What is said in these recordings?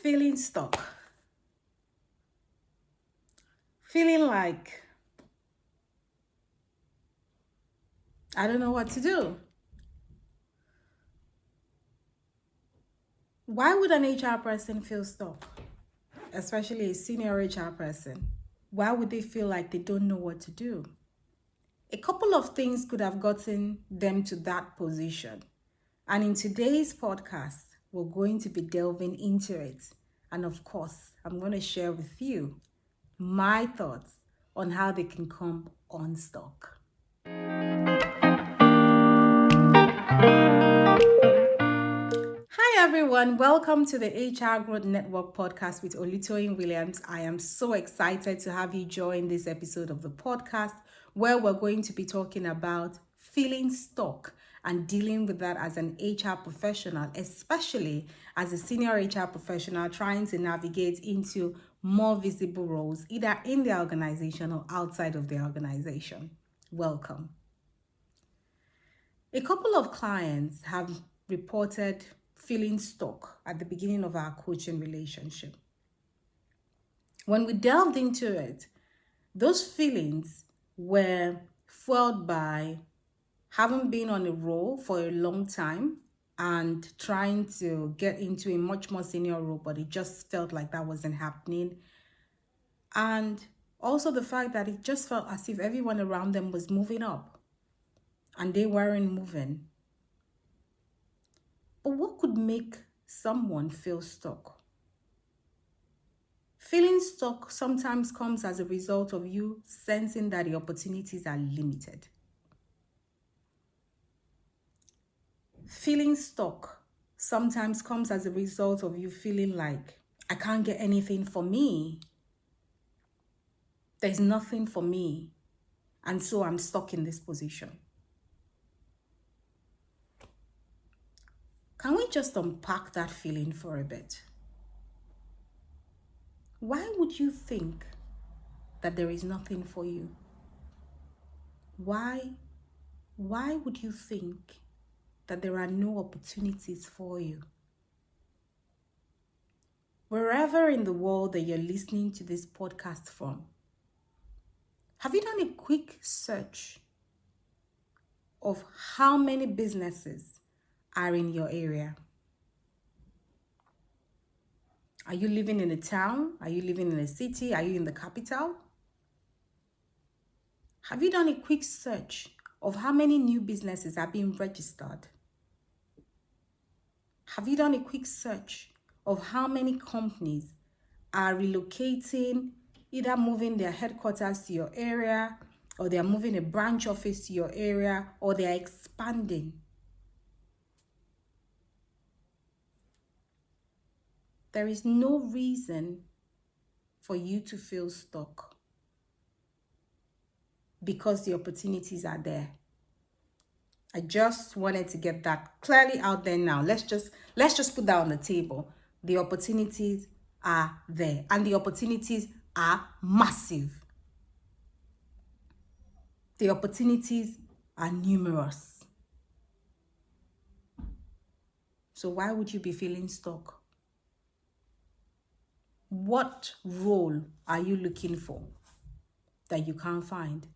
Feeling stuck. Feeling like I don't know what to do. Why would an HR person feel stuck? Especially a senior HR person. Why would they feel like they don't know what to do? A couple of things could have gotten them to that position. And in today's podcast, we're going to be delving into it. And of course, I'm going to share with you my thoughts on how they can come unstuck. Hi everyone, welcome to the HR Growth Network podcast with Olutoyin Williams. I am so excited to have you join this episode of the podcast where we're going to be talking about feeling stuck and dealing with that as an HR professional, especially as a senior HR professional trying to navigate into more visible roles, either in the organization or outside of the organization. Welcome. A couple of clients have reported feeling stuck at the beginning of our coaching relationship. When we delved into it, those feelings were fueled by having been on a role for a long time and trying to get into a much more senior role, but it just felt like that wasn't happening. And also the fact that it just felt as if everyone around them was moving up and they weren't moving. But what could make someone feel stuck? Feeling stuck sometimes comes as a result of you sensing that the opportunities are limited. Feeling stuck sometimes comes as a result of you feeling like, I can't get anything for me. There's nothing for me. And so I'm stuck in this position. Can we just unpack that feeling for a bit? Why would you think that there is nothing for you? Why would you think that there are no opportunities for you? Wherever in the world that you're listening to this podcast from, have you done a quick search of how many businesses are in your area? Are you living in a town? Are you living in a city? Are you in the capital? Have you done a quick search of how many new businesses are being registered? Have you done a quick search of how many companies are relocating, either moving their headquarters to your area, or they're moving a branch office to your area, or they're expanding? There is no reason for you to feel stuck because the opportunities are there. I just wanted to get that clearly out there now. Let's just put that on the table. The opportunities are there and the opportunities are massive. The opportunities are numerous. So why would you be feeling stuck? What role are you looking for that you can't find?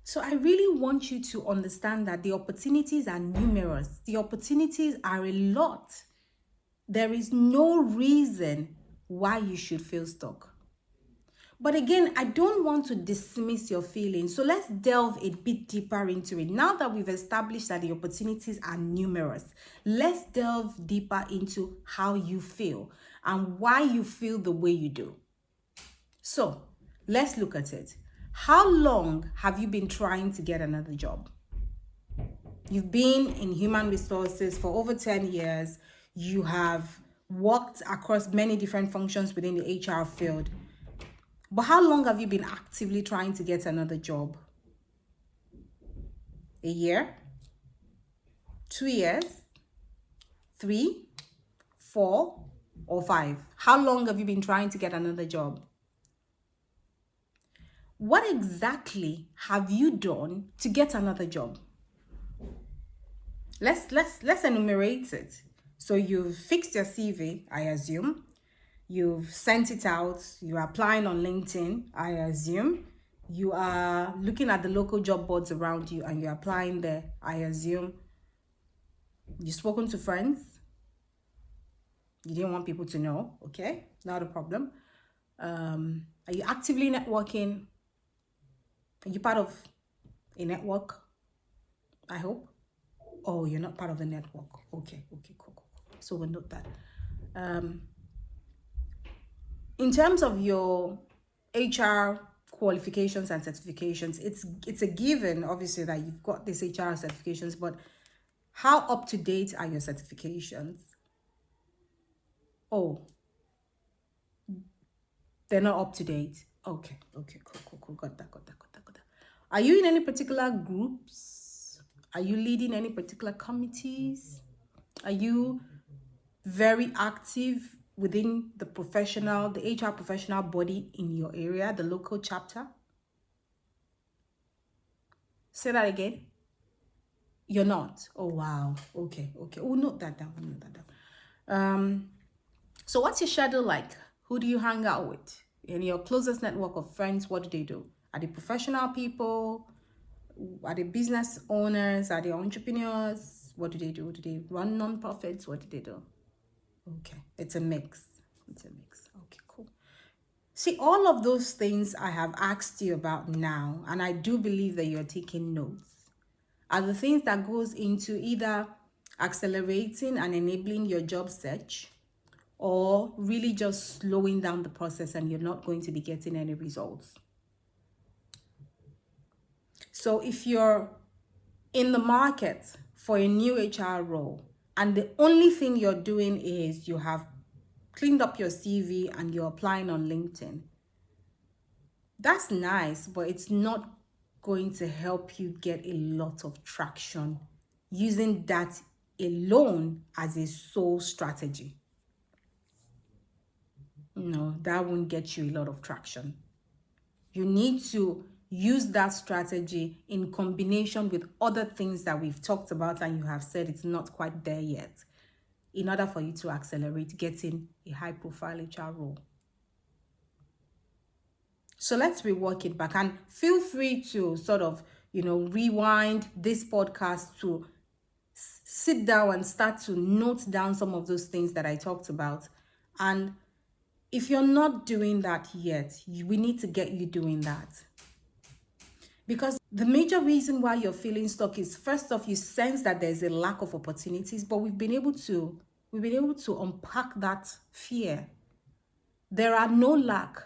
So I really want you to understand that the opportunities are numerous. The opportunities are a lot. There is no reason why you should feel stuck. But again, I don't want to dismiss your feelings. So let's delve a bit deeper into it. Now that we've established that the opportunities are numerous, let's delve deeper into how you feel and why you feel the way you do. So let's look at it. How long have you been trying to get another job? You've been in human resources for over 10 years. You have worked across many different functions within the HR field. But how long have you been actively trying to get another job? A year? 2 years? 3? 4? Or 5? How long have you been trying to get another job? What exactly have you done to get another job? Let's enumerate it. So you've fixed your CV, I assume. You've sent it out. You're applying on LinkedIn, I assume. You are looking at the local job boards around you and you're applying there, I assume. You've spoken to friends. You didn't want people to know. Okay, not a problem. Are you actively networking? Are you part of a network? I hope. Oh, you're not part of a network. Okay, cool. So we'll note that. In terms of your HR qualifications and certifications, it's a given, obviously, that you've got these HR certifications, but how up to date are your certifications? Oh, they're not up to date. Okay, cool. Got that. Are you in any particular groups? Are you leading any particular committees? Are you very active within the HR professional body in your area, the local chapter? Say that again. You're not. Oh, wow. Okay. We'll note that down. So what's your schedule like? Who do you hang out with? In your closest network of friends, what do they do? Are they professional people? Are they business owners? Are they entrepreneurs? What do they do? Do they run non-profits? What do they do? Okay, it's a mix. Okay, cool. See, all of those things I have asked you about now, and I do believe that you're taking notes, are the things that goes into either accelerating and enabling your job search, or really just slowing down the process and you're not going to be getting any results. So if you're in the market for a new HR role and the only thing you're doing is you have cleaned up your CV and you're applying on LinkedIn, that's nice, but it's not going to help you get a lot of traction using that alone as a sole strategy. No, that won't get you a lot of traction. You need to use that strategy in combination with other things that we've talked about and you have said it's not quite there yet, in order for you to accelerate getting a high profile HR role. So let's rework it back, and feel free to sort of, rewind this podcast to sit down and start to note down some of those things that I talked about. And if you're not doing that yet, we need to get you doing that. Because the major reason why you're feeling stuck is, first off, you sense that there's a lack of opportunities, but we've been able to unpack that fear. There are no lack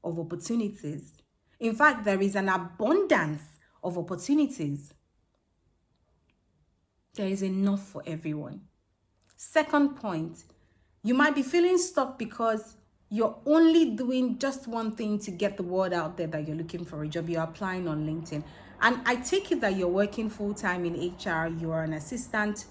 of opportunities. In fact, there is an abundance of opportunities. There is enough for everyone. Second point, you might be feeling stuck because you're only doing just one thing to get the word out there that you're looking for a job. You're applying on LinkedIn. And I take it that you're working full-time in HR. You are an assistant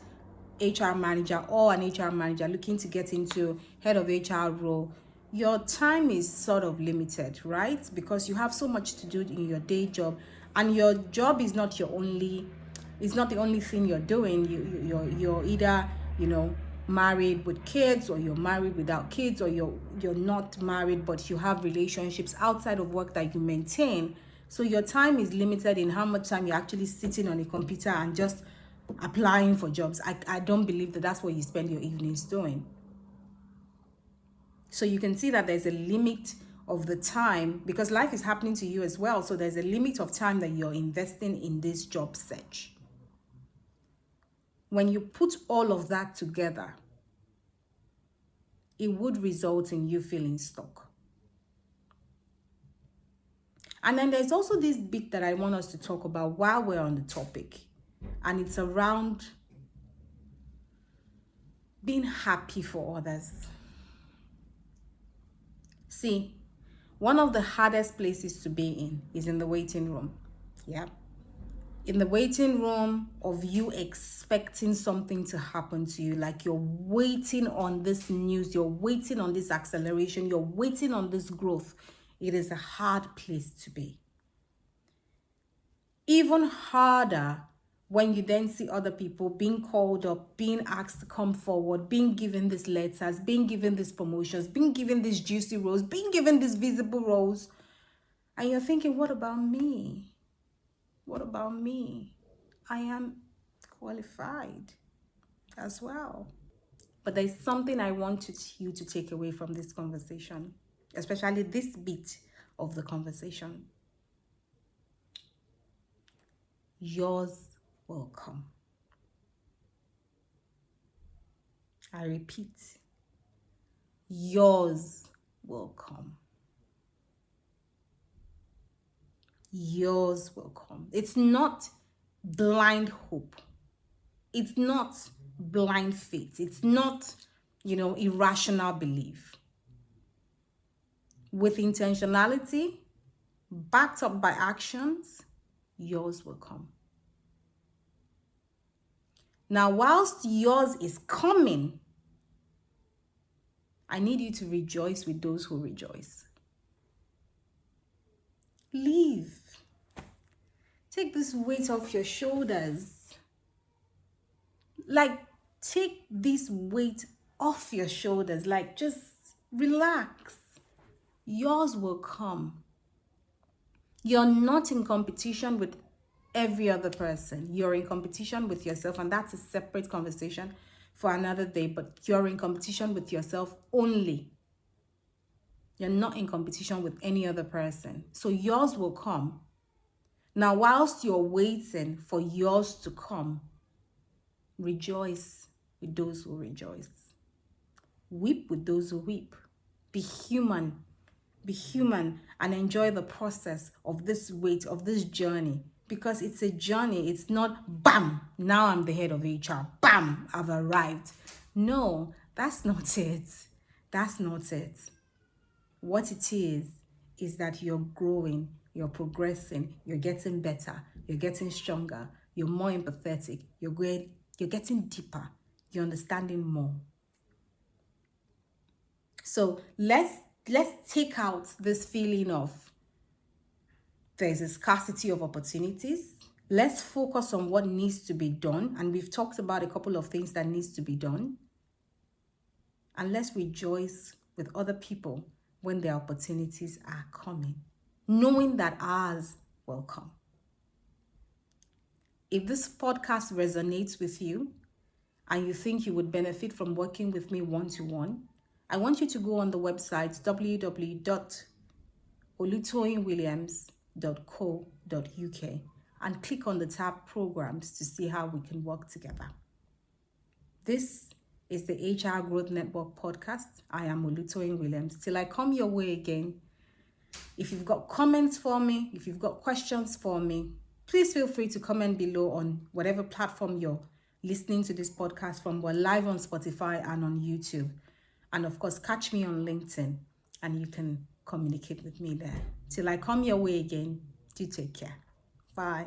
HR manager or an HR manager looking to get into head of HR role. Your time is sort of limited, right? Because you have so much to do in your day job, and your job is not the only thing you're doing. You're either, married with kids, or you're married without kids, or you're not married but you have relationships outside of work that you maintain. So your time is limited in how much time you're actually sitting on a computer and just applying for jobs. I don't believe that that's what you spend your evenings doing. So you can see that there's a limit of the time, because life is happening to you as well. So there's a limit of time that you're investing in this job search. When you put all of that together, it would result in you feeling stuck. And then there's also this bit that I want us to talk about while we're on the topic, and it's around being happy for others. See, one of the hardest places to be in is in the waiting room. Yeah. In the waiting room of you expecting something to happen to you, like you're waiting on this news, you're waiting on this acceleration, you're waiting on this growth. It is a hard place to be. Even harder when you then see other people being called up, being asked to come forward, being given these letters, being given these promotions, being given these juicy roles, being given these visible roles, and you're thinking, what about me? What about me? I am qualified as well. But there's something I want you to take away from this conversation, especially this bit of the conversation. Yours will come. I repeat, yours will come. Yours will come. It's not blind hope. It's not blind faith. It's not, irrational belief. With intentionality, backed up by actions, yours will come. Now, whilst yours is coming, I need you to rejoice with those who rejoice. Leave. Take this weight off your shoulders. Take this weight off your shoulders. Just relax. Yours will come. You're not in competition with every other person. You're in competition with yourself, and that's a separate conversation for another day, but you're in competition with yourself only. You're not in competition with any other person. So yours will come. Now, whilst you're waiting for yours to come, rejoice with those who rejoice. Weep with those who weep. Be human. Be human and enjoy the process of this wait, of this journey. Because it's a journey. It's not, bam, now I'm the head of HR. Bam, I've arrived. No, that's not it. That's not it. What it is that you're growing, you're progressing, you're getting better, you're getting stronger, you're more empathetic, you're getting deeper, you're understanding more. So let's take out this feeling of there's a scarcity of opportunities. Let's focus on what needs to be done. And we've talked about a couple of things that needs to be done. And let's rejoice with other people when their opportunities are coming, knowing that ours will come. If this podcast resonates with you and you think you would benefit from working with me one-to-one, I want you to go on the website www.olutoyinwilliams.co.uk and click on the tab Programs to see how we can work together. This is the HR Growth Network podcast. I am Olutoyin Williams. Till I come your way again, if you've got comments for me, if you've got questions for me, please feel free to comment below on whatever platform you're listening to this podcast from. We're live on Spotify and on YouTube. And of course, catch me on LinkedIn and you can communicate with me there. Till I come your way again, do take care. Bye.